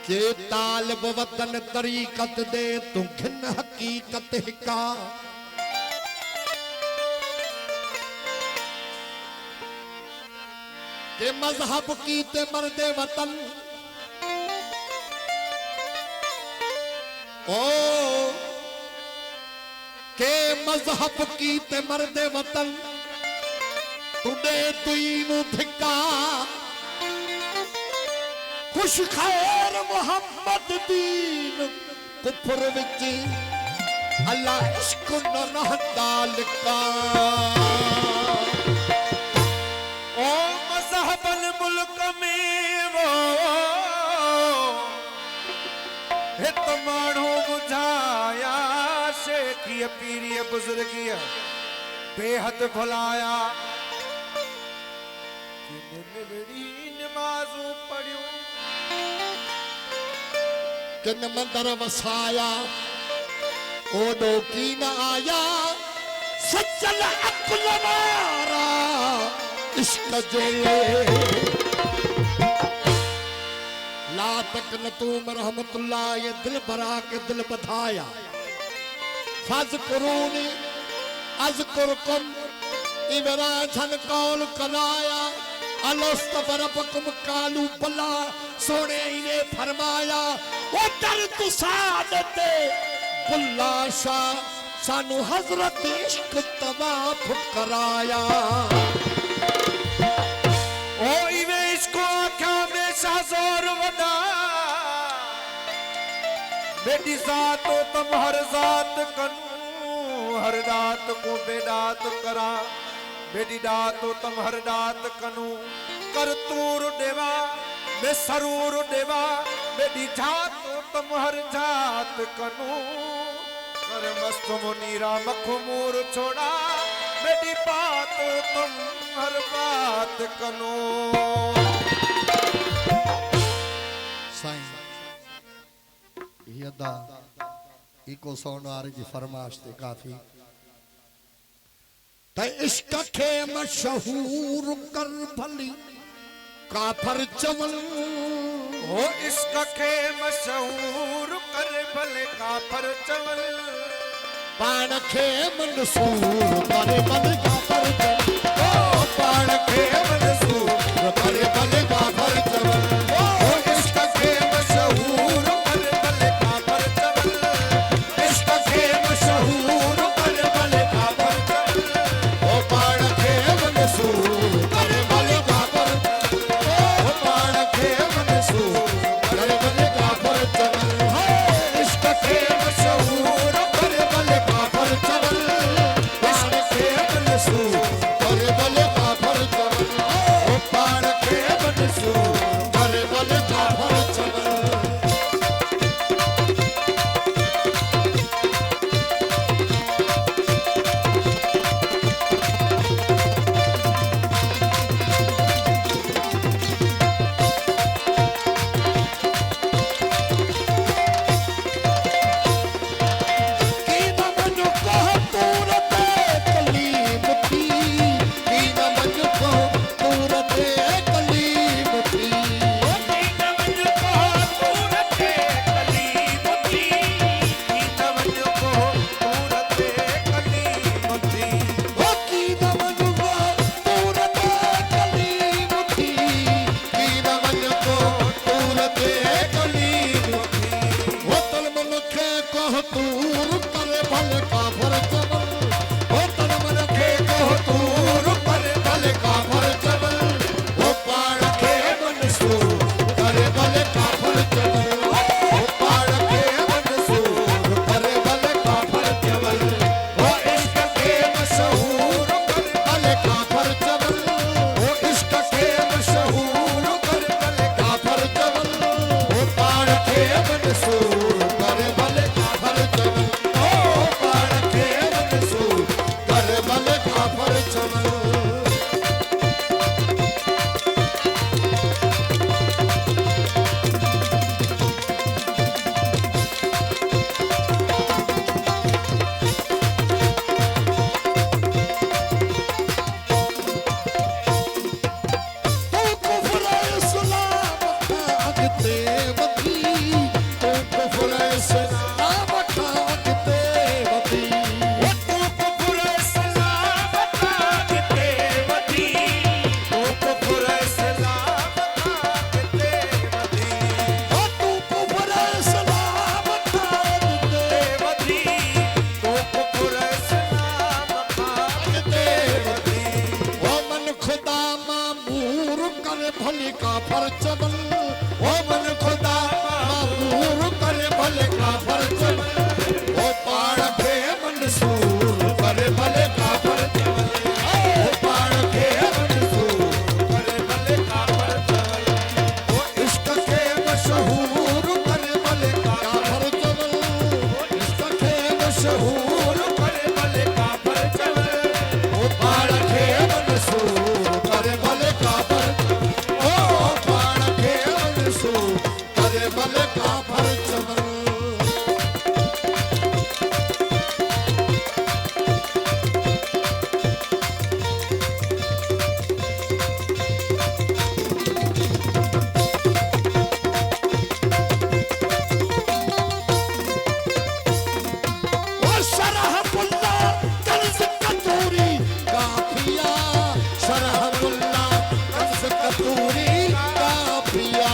के तालब वतन तरीकत दे तू घिन हकीकत हिका के मजहब की ते मर्दे वतन ओ के मजहब की ते मर्दे वतन तुडे तुईनु धिका खुश खैर मोहम्मद दीन कुफर विच अल्लाह इश्क न रहदाल का ओ मज़हबल मुल्क में वो हित माण्हू बुझाया शेखिय पीरिय बुजुर्गिय बेहद भुलाया नमाज़ू पढ़ियो किन मंदर वसाया ओडो की न आया सच्चल अकुल मारा इश्क जे ला तक न तुम रहमतुल्लाह ये दिल भरा के दिल बधाया फज करूनी अज़कुरकुम इमरा झन कौल कलाया अलस्तबरबकुम कालू बला सोने ने फरमाया वो दर तू सादते बुल्ला शाह सानू हजरत इश्क तवाफ कराया ओ इवे इसको आख्या में शाहजोर वदा बेटी जात तो तुम हर जात कनू हर दात को बेदात करा बेटी दात तो तुम हर दात कनू कर तूर देवा मैं सरूर देवा बेटी जात तो तुम हर जात कनू कर मस्त मुनीरा मखमूर छोड़ा बेटी बात तो तुम हर बात कनो साईं यदा इको सोनार जी फरमाश ते काफी ते इश्क के मशहूर कर भली काफर चमन हो इश्क के मशहूर कर भले काफर चमन पान के मंसूर करे बल काफर चमन ओ पान के मंसूर करे भले काफर चमन ओ इश्क के मशहूर कर भले काफर चमन इश्क के मशहूर कर भले काफर चमन ओ पान के मंसूर करे बल काफर ओ पान के मंसूर करे बल काफर चमन इश्क के मशहूर कर भले काफर चमन इश्क के मंसूर करे बल काफर चमन ओ पान के मंसूर करे बल काफर चमन करे भले काफर चमन ओ पान के मंसूर इस्लाम खागते वती तू कुफर इस्लाम खागते वती तू कुफर इस्लाम खागते वती तू कुफर इस्लाम खागते वती तू कुफर इस्लाम खागते वती ओ मन खुदा मामूर कर भले का फरचबल ओ मन खुदा मामूर कर भले का फरचबल ओ पाड़ के मंसूर कर भले का फरचबल ओ पाड़ के मंसूर कर भले का फरचबल ओ इश्क के मशहूर कर भले का फरचबल ओ इश्क के मशहूर कर भले का परचवल ओ पाड़ के मंसूर कर भले का फरचबल ओ पाड़ के मंसूर कर भले का फरचबल शरहमुल्ला कंस कतूरी काफिया शरहमुल्ला कंस कतूरी काफिया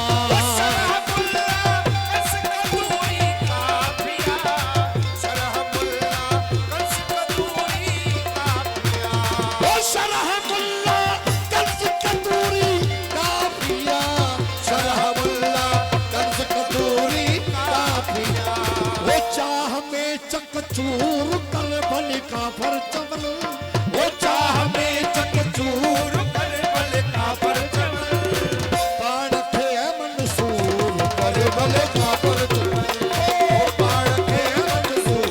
शरहमुल्ला कंस कतूरी काफिया शरहमुल्ला कंस कतूरी काफिया वो चाह में चकचूर कर भले का फरचबल वो चाह में चकचूर पाड़ के मंसूर कर भले का फरचबल ओ पाड़ के मंसूर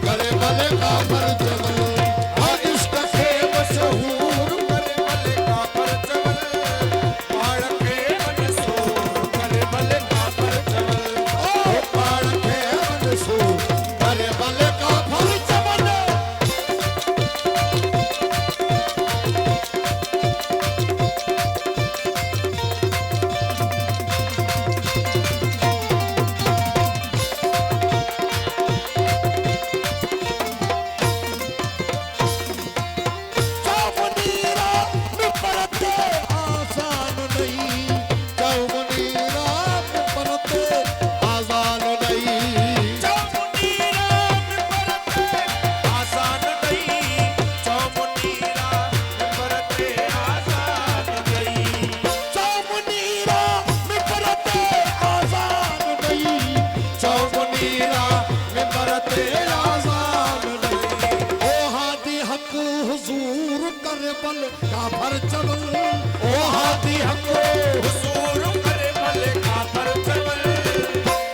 कर भले का फरचबल आ इश्क के मशहूर ओ पाड़ के मंसूर कर भले का फरचबल चौमुनीरा में परते आसान नहीं चौमुनीरा में परते आसान नहीं चौमुनीरा में परते आसान नहीं चौमुनीरा में परते आसान नहीं ओ हादी हक हुजूर कर बल का फरचबल ओ हादी हक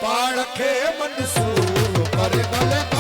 पाड़ के मंसूर कर बल का